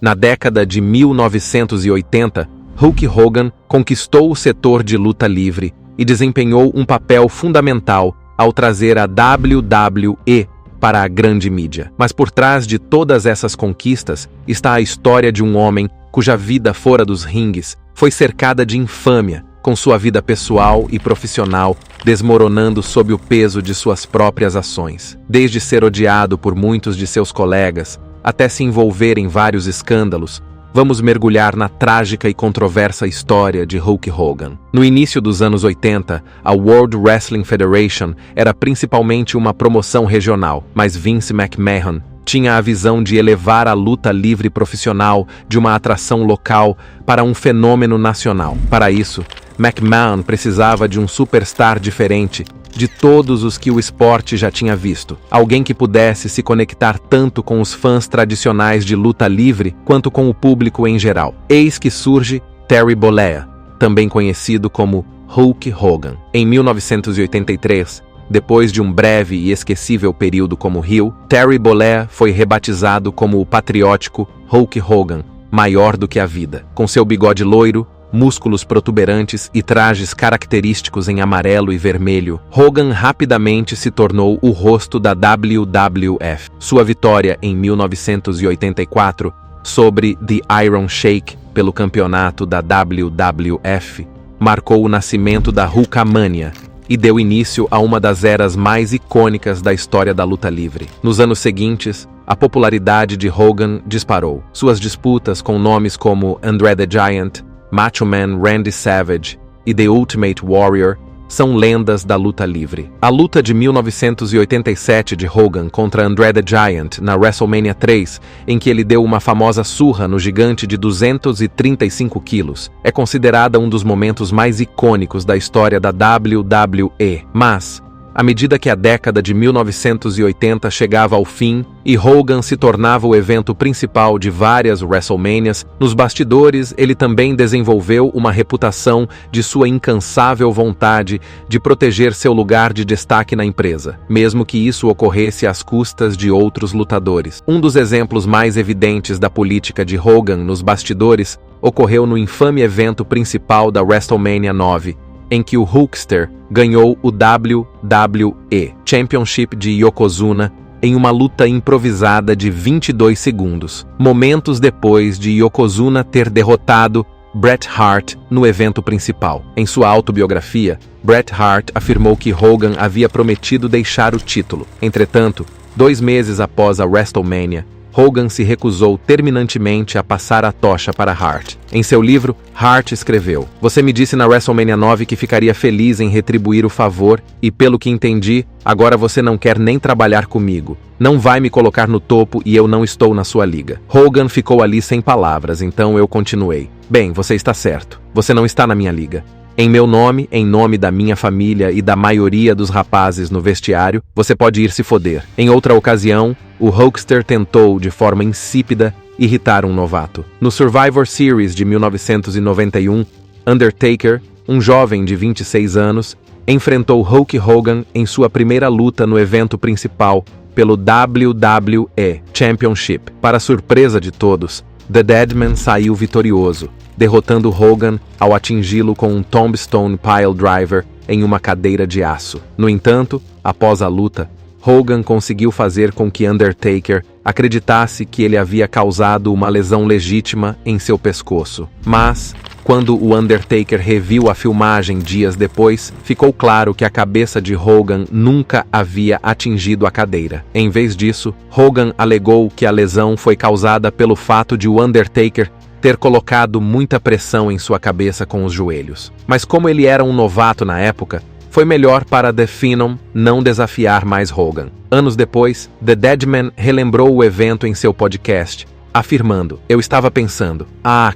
Na década de 1980, Hulk Hogan conquistou o setor de luta livre e desempenhou um papel fundamental ao trazer a WWE para a grande mídia. Mas por trás de todas essas conquistas está a história de um homem cuja vida fora dos ringues foi cercada de infâmia, com sua vida pessoal e profissional desmoronando sob o peso de suas próprias ações. Desde ser odiado por muitos de seus colegas, até se envolver em vários escândalos, vamos mergulhar na trágica e controversa história de Hulk Hogan. No início dos anos 80, a World Wrestling Federation era principalmente uma promoção regional, mas Vince McMahon tinha a visão de elevar a luta livre profissional de uma atração local para um fenômeno nacional. Para isso, McMahon precisava de um superstar diferente de todos os que o esporte já tinha visto. Alguém que pudesse se conectar tanto com os fãs tradicionais de luta livre quanto com o público em geral. Eis que surge Terry Bollea, também conhecido como Hulk Hogan. Em 1983, depois de um breve e esquecível período como heel, Terry Bollea foi rebatizado como o patriótico Hulk Hogan, maior do que a vida. Com seu bigode loiro, músculos protuberantes e trajes característicos em amarelo e vermelho, Hogan rapidamente se tornou o rosto da WWF. Sua vitória em 1984 sobre The Iron Sheik pelo campeonato da WWF marcou o nascimento da Hulkamania e deu início a uma das eras mais icônicas da história da luta livre. Nos anos seguintes, a popularidade de Hogan disparou. Suas disputas com nomes como Andre the Giant, Macho Man Randy Savage e The Ultimate Warrior são lendas da luta livre. A luta de 1987 de Hogan contra Andre the Giant na WrestleMania 3, em que ele deu uma famosa surra no gigante de 235 quilos, é considerada um dos momentos mais icônicos da história da WWE. Mas, à medida que a década de 1980 chegava ao fim e Hogan se tornava o evento principal de várias WrestleManias, nos bastidores ele também desenvolveu uma reputação de sua incansável vontade de proteger seu lugar de destaque na empresa, mesmo que isso ocorresse às custas de outros lutadores. Um dos exemplos mais evidentes da política de Hogan nos bastidores ocorreu no infame evento principal da WrestleMania 9, em que o Hulkster ganhou o WWE Championship de Yokozuna em uma luta improvisada de 22 segundos, momentos depois de Yokozuna ter derrotado Bret Hart no evento principal. Em sua autobiografia, Bret Hart afirmou que Hogan havia prometido deixar o título. Entretanto, 2 meses após a WrestleMania, Hogan se recusou terminantemente a passar a tocha para Hart. Em seu livro, Hart escreveu: "Você me disse na WrestleMania 9 que ficaria feliz em retribuir o favor e, pelo que entendi, agora você não quer nem trabalhar comigo. Não vai me colocar no topo e eu não estou na sua liga." Hogan ficou ali sem palavras, então eu continuei: "Bem, você está certo. Você não está na minha liga. Em meu nome, em nome da minha família e da maioria dos rapazes no vestiário, você pode ir se foder." Em outra ocasião, o Hulkster tentou, de forma insípida, irritar um novato. No Survivor Series de 1991, Undertaker, um jovem de 26 anos, enfrentou Hulk Hogan em sua primeira luta no evento principal pelo WWE Championship. Para surpresa de todos, The Deadman saiu vitorioso, derrotando Hogan ao atingi-lo com um Tombstone Piledriver em uma cadeira de aço. No entanto, após a luta, Hogan conseguiu fazer com que Undertaker acreditasse que ele havia causado uma lesão legítima em seu pescoço. Mas, quando o Undertaker reviu a filmagem dias depois, ficou claro que a cabeça de Hogan nunca havia atingido a cadeira. Em vez disso, Hogan alegou que a lesão foi causada pelo fato de o Undertaker ter colocado muita pressão em sua cabeça com os joelhos. Mas como ele era um novato na época, foi melhor para The Phenom não desafiar mais Hogan. Anos depois, The Deadman relembrou o evento em seu podcast, afirmando: "Eu estava pensando,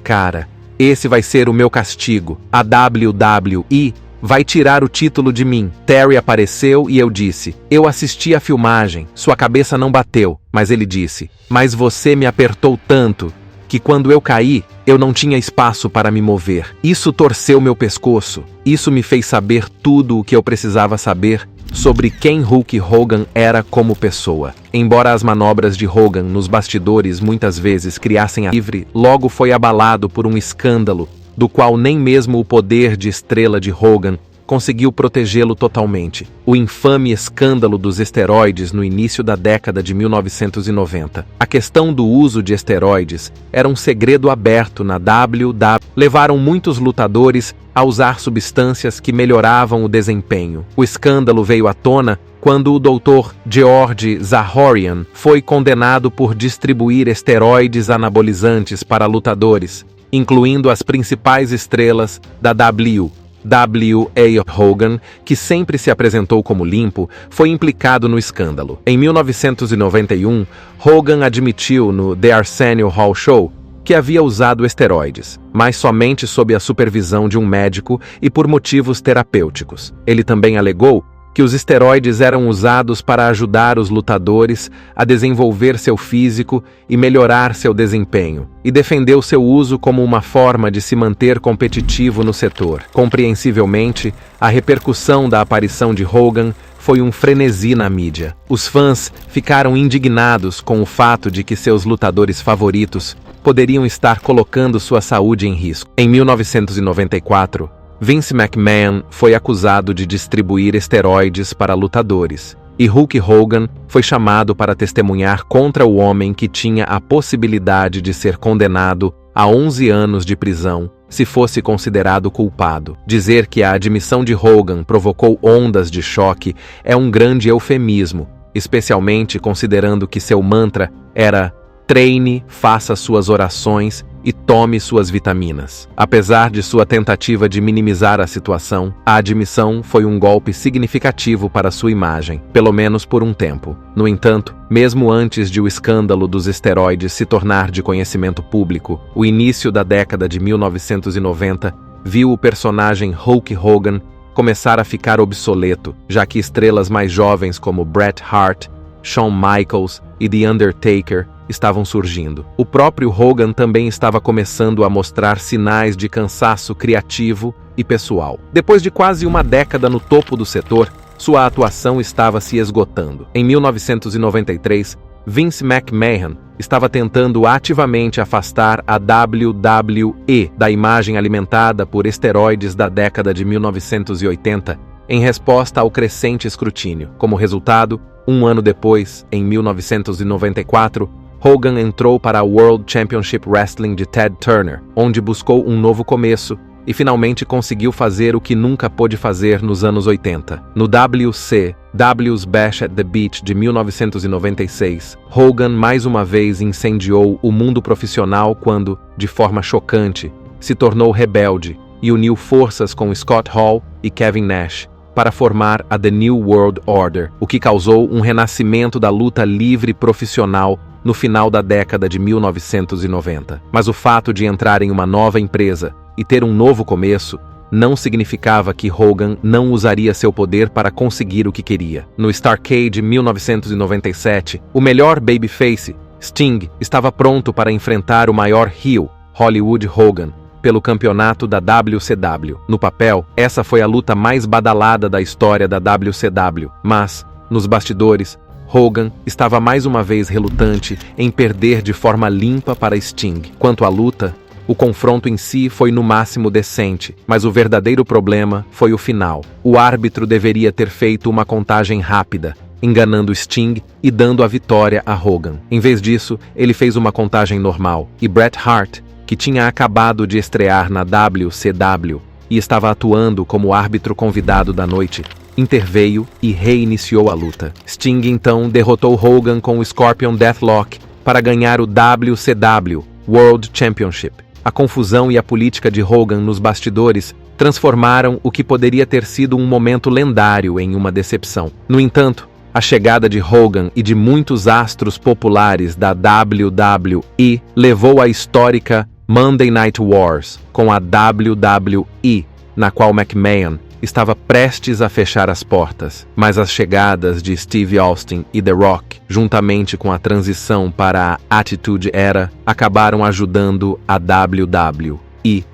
cara, esse vai ser o meu castigo. A WWE vai tirar o título de mim." Terry apareceu e eu disse: "Eu assisti a filmagem, sua cabeça não bateu." Mas ele disse: "Mas você me apertou tanto que quando eu caí, eu não tinha espaço para me mover. Isso torceu meu pescoço. Isso me fez saber tudo o que eu precisava saber sobre quem Hulk Hogan era como pessoa. Embora as manobras de Hogan nos bastidores muitas vezes criassem a livre, logo foi abalado por um escândalo, do qual nem mesmo o poder de estrela de Hogan conseguiu protegê-lo totalmente. O infame escândalo dos esteroides no início da década de 1990. A questão do uso de esteroides era um segredo aberto na WWE. Levaram muitos lutadores a usar substâncias que melhoravam o desempenho. O escândalo veio à tona quando o Dr. George Zahorian foi condenado por distribuir esteroides anabolizantes para lutadores, incluindo as principais estrelas da W.A. Hogan, que sempre se apresentou como limpo, foi implicado no escândalo. Em 1991, Hogan admitiu no The Arsenio Hall Show que havia usado esteroides, mas somente sob a supervisão de um médico e por motivos terapêuticos. Ele também alegou que os esteroides eram usados para ajudar os lutadores a desenvolver seu físico e melhorar seu desempenho, e defendeu seu uso como uma forma de se manter competitivo no setor. Compreensivelmente, a repercussão da aparição de Hogan foi um frenesi na mídia. Os fãs ficaram indignados com o fato de que seus lutadores favoritos poderiam estar colocando sua saúde em risco. Em 1994, Vince McMahon foi acusado de distribuir esteroides para lutadores, e Hulk Hogan foi chamado para testemunhar contra o homem que tinha a possibilidade de ser condenado a 11 anos de prisão se fosse considerado culpado. Dizer que a admissão de Hogan provocou ondas de choque é um grande eufemismo, especialmente considerando que seu mantra era treine, faça suas orações e tome suas vitaminas. Apesar de sua tentativa de minimizar a situação, a admissão foi um golpe significativo para sua imagem, pelo menos por um tempo. No entanto, mesmo antes de o escândalo dos esteroides se tornar de conhecimento público, o início da década de 1990 viu o personagem Hulk Hogan começar a ficar obsoleto, já que estrelas mais jovens como Bret Hart, Shawn Michaels e The Undertaker estavam surgindo. O próprio Hogan também estava começando a mostrar sinais de cansaço criativo e pessoal. Depois de quase uma década no topo do setor, sua atuação estava se esgotando. Em 1993, Vince McMahon estava tentando ativamente afastar a WWE da imagem alimentada por esteroides da década de 1980, em resposta ao crescente escrutínio. Como resultado, um ano depois, em 1994, Hogan entrou para a World Championship Wrestling de Ted Turner, onde buscou um novo começo e finalmente conseguiu fazer o que nunca pôde fazer nos anos 80. No WCW's Bash at the Beach de 1996, Hogan mais uma vez incendiou o mundo profissional quando, de forma chocante, se tornou rebelde e uniu forças com Scott Hall e Kevin Nash para formar a The New World Order, o que causou um renascimento da luta livre profissional no final da década de 1990. Mas o fato de entrar em uma nova empresa e ter um novo começo não significava que Hogan não usaria seu poder para conseguir o que queria. No Starrcade 1997, o melhor babyface, Sting, estava pronto para enfrentar o maior heel, Hollywood Hogan, pelo campeonato da WCW. No papel, essa foi a luta mais badalada da história da WCW, mas, nos bastidores, Hogan estava mais uma vez relutante em perder de forma limpa para Sting. Quanto à luta, o confronto em si foi no máximo decente, mas o verdadeiro problema foi o final. O árbitro deveria ter feito uma contagem rápida, enganando Sting e dando a vitória a Hogan. Em vez disso, ele fez uma contagem normal, e Bret Hart, que tinha acabado de estrear na WCW e estava atuando como árbitro convidado da noite, interveio e reiniciou a luta. Sting então derrotou Hogan com o Scorpion Deathlock para ganhar o WCW World Championship. A confusão e a política de Hogan nos bastidores transformaram o que poderia ter sido um momento lendário em uma decepção. No entanto, a chegada de Hogan e de muitos astros populares da WWE levou à histórica Monday Night Wars com a WWE, na qual McMahon estava prestes a fechar as portas, mas as chegadas de Steve Austin e The Rock, juntamente com a transição para a Attitude Era, acabaram ajudando a WWE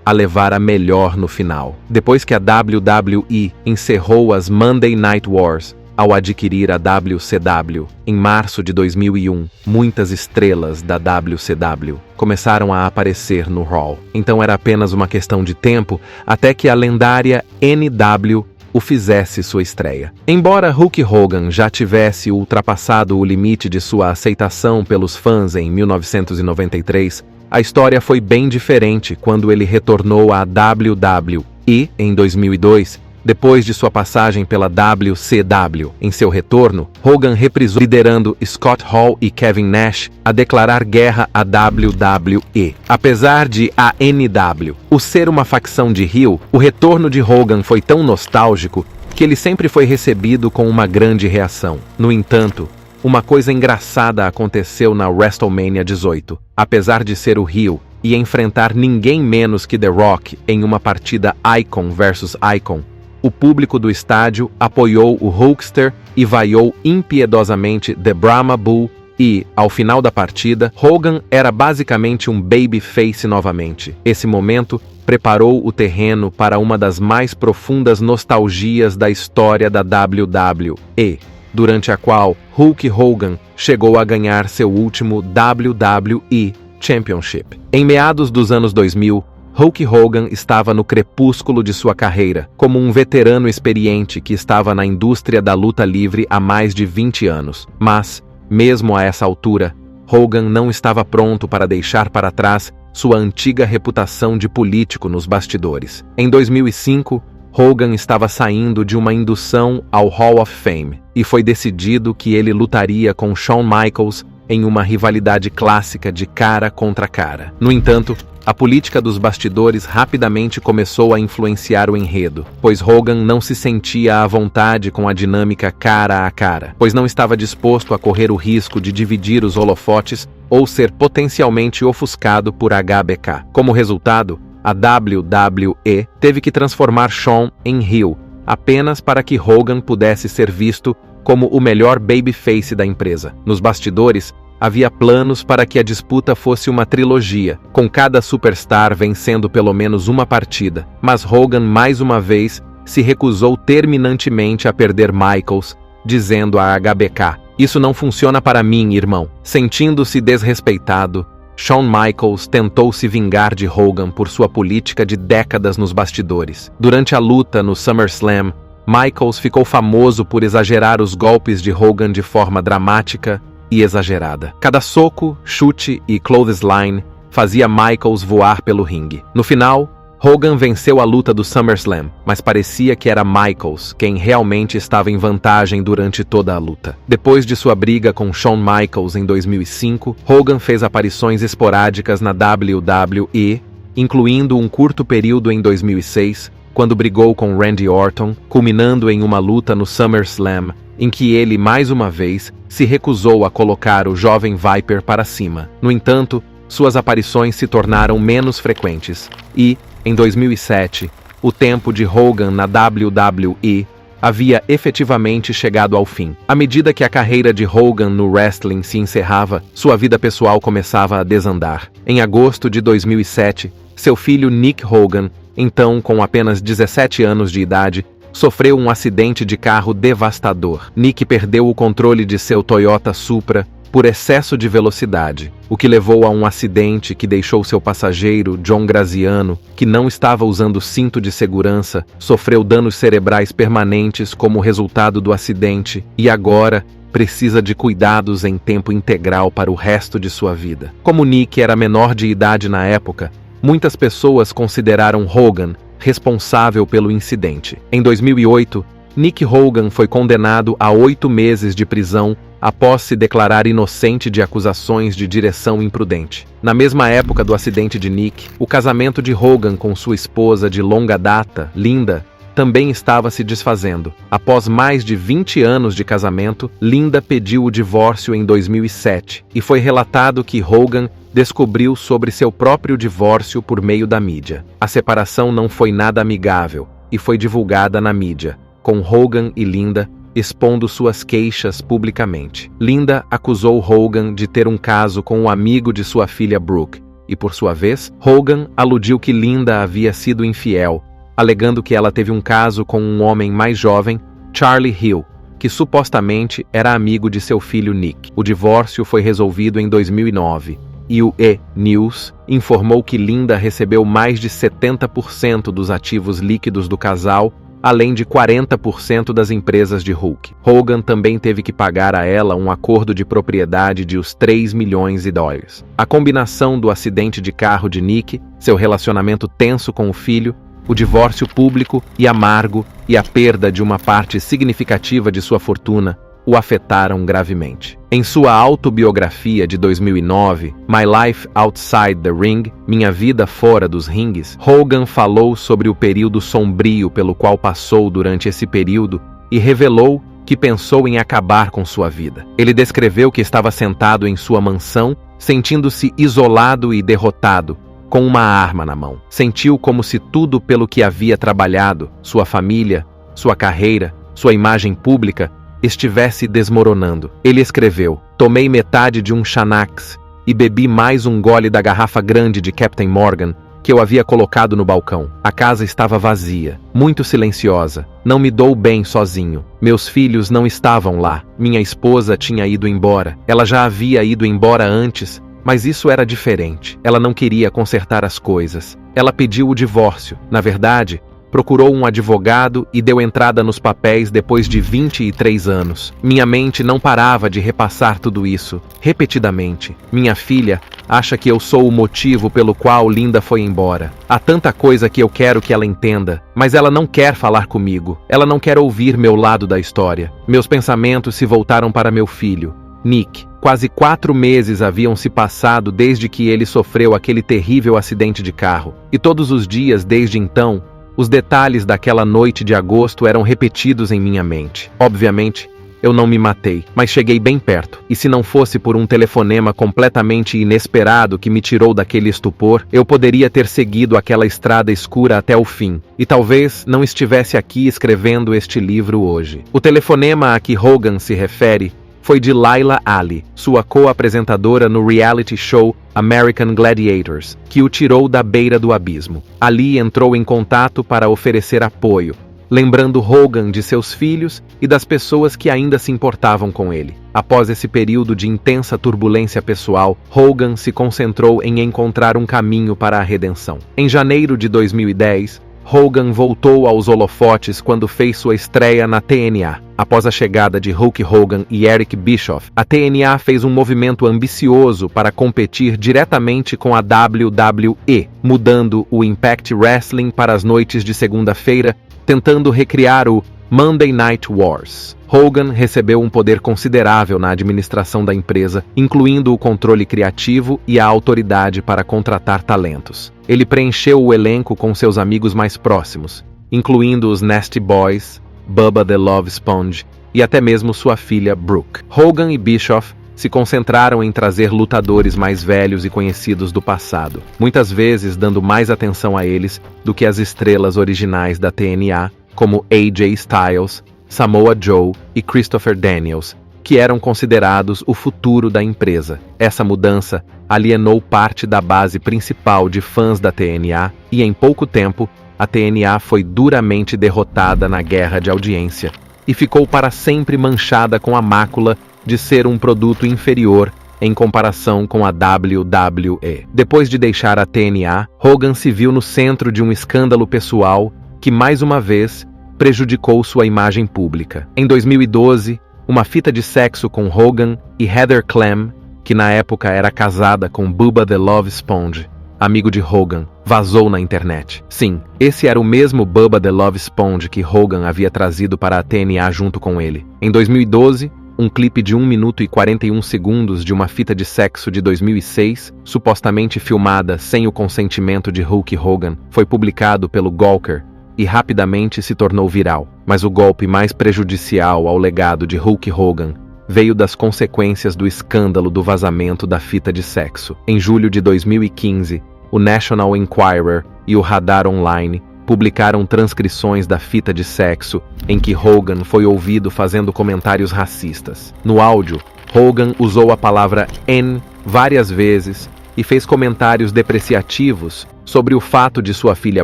a levar a melhor no final. Depois que a WWE encerrou as Monday Night Wars, ao adquirir a WCW. Em março de 2001, muitas estrelas da WCW começaram a aparecer no Raw. Então era apenas uma questão de tempo até que a lendária NW o fizesse sua estreia. Embora Hulk Hogan já tivesse ultrapassado o limite de sua aceitação pelos fãs em 1993, a história foi bem diferente quando ele retornou à WWE em 2002, depois de sua passagem pela WCW. Em seu retorno, Hogan reprisou, liderando Scott Hall e Kevin Nash a declarar guerra à WWE. Apesar de a NW ser uma facção de heel, o retorno de Hogan foi tão nostálgico que ele sempre foi recebido com uma grande reação. No entanto, uma coisa engraçada aconteceu na WrestleMania 18. Apesar de ser o heel e enfrentar ninguém menos que The Rock em uma partida Icon versus Icon, o público do estádio apoiou o Hulkster e vaiou impiedosamente The Brahma Bull e, ao final da partida, Hogan era basicamente um babyface novamente. Esse momento preparou o terreno para uma das mais profundas nostalgias da história da WWE, durante a qual Hulk Hogan chegou a ganhar seu último WWE Championship. Em meados dos anos 2000, Hulk Hogan estava no crepúsculo de sua carreira, como um veterano experiente que estava na indústria da luta livre há mais de 20 anos. Mas, mesmo a essa altura, Hogan não estava pronto para deixar para trás sua antiga reputação de político nos bastidores. Em 2005, Hogan estava saindo de uma indução ao Hall of Fame, e foi decidido que ele lutaria com Shawn Michaels em uma rivalidade clássica de cara contra cara. No entanto, a política dos bastidores rapidamente começou a influenciar o enredo, pois Hogan não se sentia à vontade com a dinâmica cara a cara, pois não estava disposto a correr o risco de dividir os holofotes ou ser potencialmente ofuscado por HBK. Como resultado, a WWE teve que transformar Shawn em heel, apenas para que Hogan pudesse ser visto como o melhor babyface da empresa. Nos bastidores, havia planos para que a disputa fosse uma trilogia, com cada superstar vencendo pelo menos uma partida, mas Hogan mais uma vez se recusou terminantemente a perder Michaels, dizendo a HBK: "Isso não funciona para mim, irmão." Sentindo-se desrespeitado, Shawn Michaels tentou se vingar de Hogan por sua política de décadas nos bastidores. Durante a luta no SummerSlam, Michaels ficou famoso por exagerar os golpes de Hogan de forma dramática e exagerada. Cada soco, chute e clothesline fazia Michaels voar pelo ringue. No final, Hogan venceu a luta do SummerSlam, mas parecia que era Michaels quem realmente estava em vantagem durante toda a luta. Depois de sua briga com Shawn Michaels em 2005, Hogan fez aparições esporádicas na WWE, incluindo um curto período em 2006, quando brigou com Randy Orton, culminando em uma luta no SummerSlam, em que ele, mais uma vez, se recusou a colocar o jovem Viper para cima. No entanto, suas aparições se tornaram menos frequentes e, em 2007, o tempo de Hogan na WWE havia efetivamente chegado ao fim. À medida que a carreira de Hogan no wrestling se encerrava, sua vida pessoal começava a desandar. Em agosto de 2007, seu filho Nick Hogan, então com apenas 17 anos de idade, sofreu um acidente de carro devastador. Nick perdeu o controle de seu Toyota Supra por excesso de velocidade, o que levou a um acidente que deixou seu passageiro, John Graziano, que não estava usando cinto de segurança, sofreu danos cerebrais permanentes como resultado do acidente e agora precisa de cuidados em tempo integral para o resto de sua vida. Como Nick era menor de idade na época, muitas pessoas consideraram Hogan responsável pelo incidente. Em 2008, Nick Hogan foi condenado a 8 meses de prisão após se declarar inocente de acusações de direção imprudente. Na mesma época do acidente de Nick, o casamento de Hogan com sua esposa de longa data, Linda, também estava se desfazendo. Após mais de 20 anos de casamento, Linda pediu o divórcio em 2007 e foi relatado que Hogan descobriu sobre seu próprio divórcio por meio da mídia. A separação não foi nada amigável e foi divulgada na mídia, com Hogan e Linda expondo suas queixas publicamente. Linda acusou Hogan de ter um caso com um amigo de sua filha Brooke, e por sua vez, Hogan aludiu que Linda havia sido infiel, alegando que ela teve um caso com um homem mais jovem, Charlie Hill, que supostamente era amigo de seu filho Nick. O divórcio foi resolvido em 2009 e o E! News informou que Linda recebeu mais de 70% dos ativos líquidos do casal, além de 40% das empresas de Hulk. Hogan também teve que pagar a ela um acordo de propriedade de os 3 milhões de dólares. A combinação do acidente de carro de Nick, seu relacionamento tenso com o filho, o divórcio público e amargo e a perda de uma parte significativa de sua fortuna o afetaram gravemente. Em sua autobiografia de 2009, My Life Outside the Ring, Minha Vida Fora dos Ringues, Hogan falou sobre o período sombrio pelo qual passou durante esse período e revelou que pensou em acabar com sua vida. Ele descreveu que estava sentado em sua mansão, sentindo-se isolado e derrotado, com uma arma na mão. Sentiu como se tudo pelo que havia trabalhado, sua família, sua carreira, sua imagem pública, estivesse desmoronando. Ele escreveu: tomei metade de um Xanax e bebi mais um gole da garrafa grande de Captain Morgan que eu havia colocado no balcão. A casa estava vazia, muito silenciosa. Não me dou bem sozinho. Meus filhos não estavam lá. Minha esposa tinha ido embora. Ela já havia ido embora antes, mas isso era diferente. Ela não queria consertar as coisas. Ela pediu o divórcio. Na verdade, procurou um advogado e deu entrada nos papéis depois de 23 anos. Minha mente não parava de repassar tudo isso, repetidamente. Minha filha acha que eu sou o motivo pelo qual Linda foi embora. Há tanta coisa que eu quero que ela entenda, mas ela não quer falar comigo. Ela não quer ouvir meu lado da história. Meus pensamentos se voltaram para meu filho, Nick. Quase 4 meses haviam se passado desde que ele sofreu aquele terrível acidente de carro. E todos os dias desde então, os detalhes daquela noite de agosto eram repetidos em minha mente. Obviamente, eu não me matei, mas cheguei bem perto. E se não fosse por um telefonema completamente inesperado que me tirou daquele estupor, eu poderia ter seguido aquela estrada escura até o fim. E talvez não estivesse aqui escrevendo este livro hoje. O telefonema a que Hogan se refere foi de Laila Ali, sua co-apresentadora no reality show American Gladiators, que o tirou da beira do abismo. Ali entrou em contato para oferecer apoio, lembrando Hogan de seus filhos e das pessoas que ainda se importavam com ele. Após esse período de intensa turbulência pessoal, Hogan se concentrou em encontrar um caminho para a redenção. Em janeiro de 2010, Hogan voltou aos holofotes quando fez sua estreia na TNA. Após a chegada de Hulk Hogan e Eric Bischoff, a TNA fez um movimento ambicioso para competir diretamente com a WWE, mudando o Impact Wrestling para as noites de segunda-feira, tentando recriar o Monday Night Wars. Hogan recebeu um poder considerável na administração da empresa, incluindo o controle criativo e a autoridade para contratar talentos. Ele preencheu o elenco com seus amigos mais próximos, incluindo os Nasty Boys, Bubba the Love Sponge e até mesmo sua filha Brooke. Hogan e Bischoff se concentraram em trazer lutadores mais velhos e conhecidos do passado, muitas vezes dando mais atenção a eles do que as estrelas originais da TNA, como AJ Styles, Samoa Joe e Christopher Daniels, que eram considerados o futuro da empresa. Essa mudança alienou parte da base principal de fãs da TNA e, em pouco tempo, a TNA foi duramente derrotada na guerra de audiência e ficou para sempre manchada com a mácula de ser um produto inferior em comparação com a WWE. Depois de deixar a TNA, Hogan se viu no centro de um escândalo pessoal que, mais uma vez, prejudicou sua imagem pública. Em 2012, uma fita de sexo com Hogan e Heather Clem, que na época era casada com Bubba the Love Sponge, amigo de Hogan, vazou na internet. Sim, esse era o mesmo Bubba the Love Sponge que Hogan havia trazido para a TNA junto com ele. Em 2012, um clipe de 1 minuto e 41 segundos de uma fita de sexo de 2006, supostamente filmada sem o consentimento de Hulk Hogan, foi publicado pelo Gawker e rapidamente se tornou viral. Mas o golpe mais prejudicial ao legado de Hulk Hogan veio das consequências do escândalo do vazamento da fita de sexo. Em julho de 2015, o National Enquirer e o Radar Online publicaram transcrições da fita de sexo em que Hogan foi ouvido fazendo comentários racistas. No áudio, Hogan usou a palavra N várias vezes e fez comentários depreciativos sobre o fato de sua filha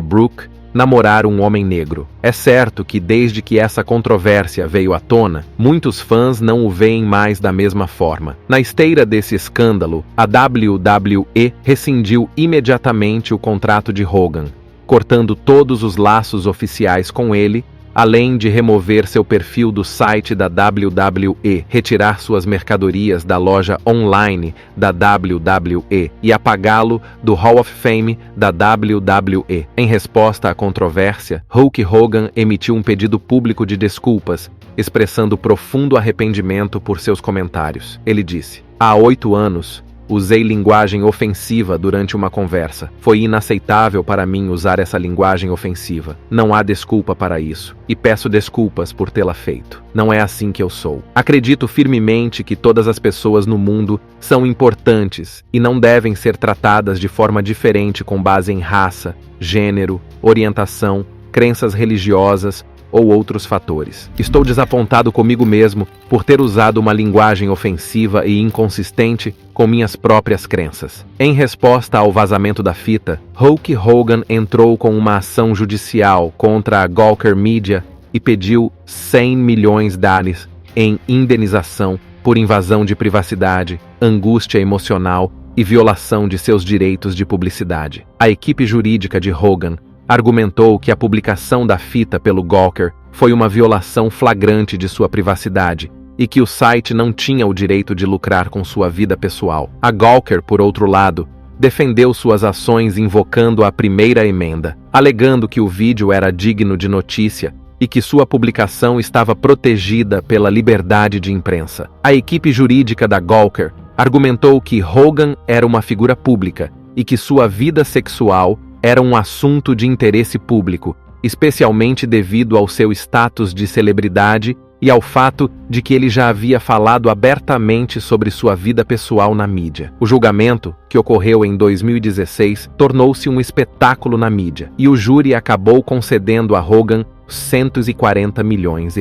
Brooke namorar um homem negro. É certo que desde que essa controvérsia veio à tona, muitos fãs não o veem mais da mesma forma. Na esteira desse escândalo, a WWE rescindiu imediatamente o contrato de Hogan, cortando todos os laços oficiais com ele, além de remover seu perfil do site da WWE, retirar suas mercadorias da loja online da WWE e apagá-lo do Hall of Fame da WWE. Em resposta à controvérsia, Hulk Hogan emitiu um pedido público de desculpas, expressando profundo arrependimento por seus comentários. Ele disse: "Há 8 anos, usei linguagem ofensiva durante uma conversa. Foi inaceitável para mim usar essa linguagem ofensiva. Não há desculpa para isso, e peço desculpas por tê-la feito. Não é assim que eu sou. Acredito firmemente que todas as pessoas no mundo são importantes e não devem ser tratadas de forma diferente com base em raça, gênero, orientação, crenças religiosas ou outros fatores. Estou desapontado comigo mesmo por ter usado uma linguagem ofensiva e inconsistente com minhas próprias crenças." Em resposta ao vazamento da fita, Hulk Hogan entrou com uma ação judicial contra a Gawker Media e pediu $100 milhões em indenização por invasão de privacidade, angústia emocional e violação de seus direitos de publicidade. A equipe jurídica de Hogan argumentou que a publicação da fita pelo Gawker foi uma violação flagrante de sua privacidade e que o site não tinha o direito de lucrar com sua vida pessoal. A Gawker, por outro lado, defendeu suas ações invocando a primeira emenda, alegando que o vídeo era digno de notícia e que sua publicação estava protegida pela liberdade de imprensa. A equipe jurídica da Gawker argumentou que Hogan era uma figura pública e que sua vida sexual era um assunto de interesse público, especialmente devido ao seu status de celebridade e ao fato de que ele já havia falado abertamente sobre sua vida pessoal na mídia. O julgamento, que ocorreu em 2016, tornou-se um espetáculo na mídia, e o júri acabou concedendo a Hogan R$140 milhões.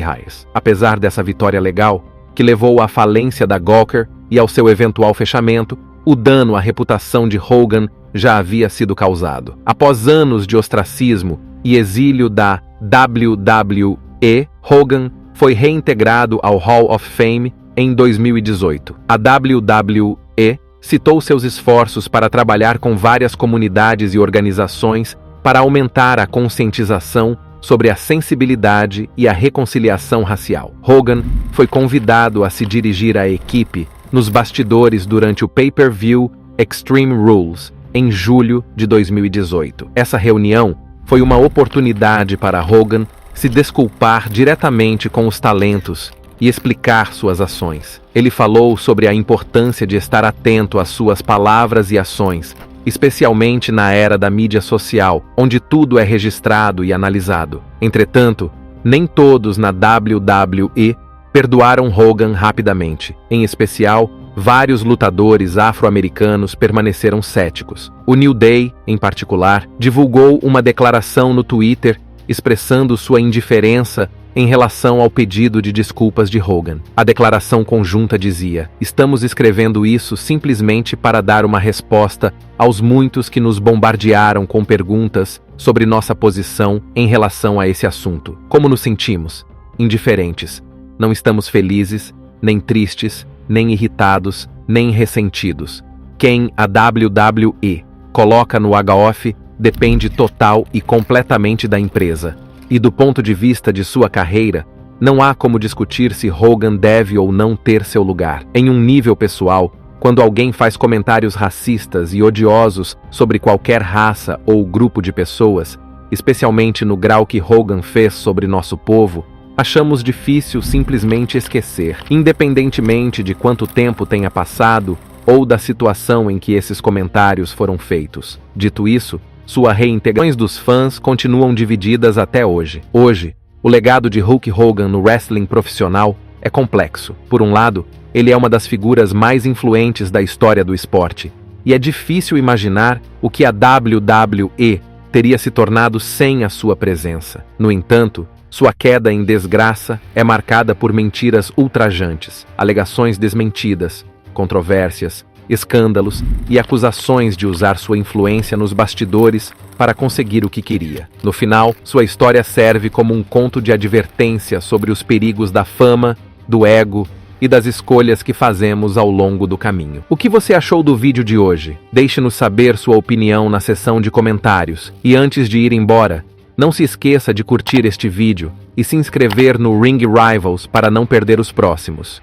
Apesar dessa vitória legal, que levou à falência da Gawker e ao seu eventual fechamento, o dano à reputação de Hogan já havia sido causado. Após anos de ostracismo e exílio da WWE, Hogan foi reintegrado ao Hall of Fame em 2018. A WWE citou seus esforços para trabalhar com várias comunidades e organizações para aumentar a conscientização sobre a sensibilidade e a reconciliação racial. Hogan foi convidado a se dirigir à equipe nos bastidores durante o pay-per-view Extreme Rules, em julho de 2018. Essa reunião foi uma oportunidade para Hogan se desculpar diretamente com os talentos e explicar suas ações. Ele falou sobre a importância de estar atento às suas palavras e ações, especialmente na era da mídia social, onde tudo é registrado e analisado. Entretanto, nem todos na WWE perdoaram Hogan rapidamente. Em especial, vários lutadores afro-americanos permaneceram céticos. O New Day, em particular, divulgou uma declaração no Twitter expressando sua indiferença em relação ao pedido de desculpas de Hogan. A declaração conjunta dizia: "Estamos escrevendo isso simplesmente para dar uma resposta aos muitos que nos bombardearam com perguntas sobre nossa posição em relação a esse assunto. Como nos sentimos? Indiferentes. Não estamos felizes, nem tristes, nem irritados, nem ressentidos. Quem a WWE coloca no HOF depende total e completamente da empresa. E do ponto de vista de sua carreira, não há como discutir se Hogan deve ou não ter seu lugar. Em um nível pessoal, quando alguém faz comentários racistas e odiosos sobre qualquer raça ou grupo de pessoas, especialmente no grau que Hogan fez sobre nosso povo, achamos difícil simplesmente esquecer, independentemente de quanto tempo tenha passado ou da situação em que esses comentários foram feitos. Dito isso, suas reintegrações dos fãs continuam divididas até hoje. Hoje, o legado de Hulk Hogan no wrestling profissional é complexo. Por um lado, ele é uma das figuras mais influentes da história do esporte, e é difícil imaginar o que a WWE teria se tornado sem a sua presença. No entanto, sua queda em desgraça é marcada por mentiras ultrajantes, alegações desmentidas, controvérsias escândalos e acusações de usar sua influência nos bastidores para conseguir o que queria. No final, sua história serve como um conto de advertência sobre os perigos da fama, do ego e das escolhas que fazemos ao longo do caminho. O que você achou do vídeo de hoje? Deixe-nos saber sua opinião na seção de comentários. E antes de ir embora, não se esqueça de curtir este vídeo e se inscrever no Ring Rivals para não perder os próximos.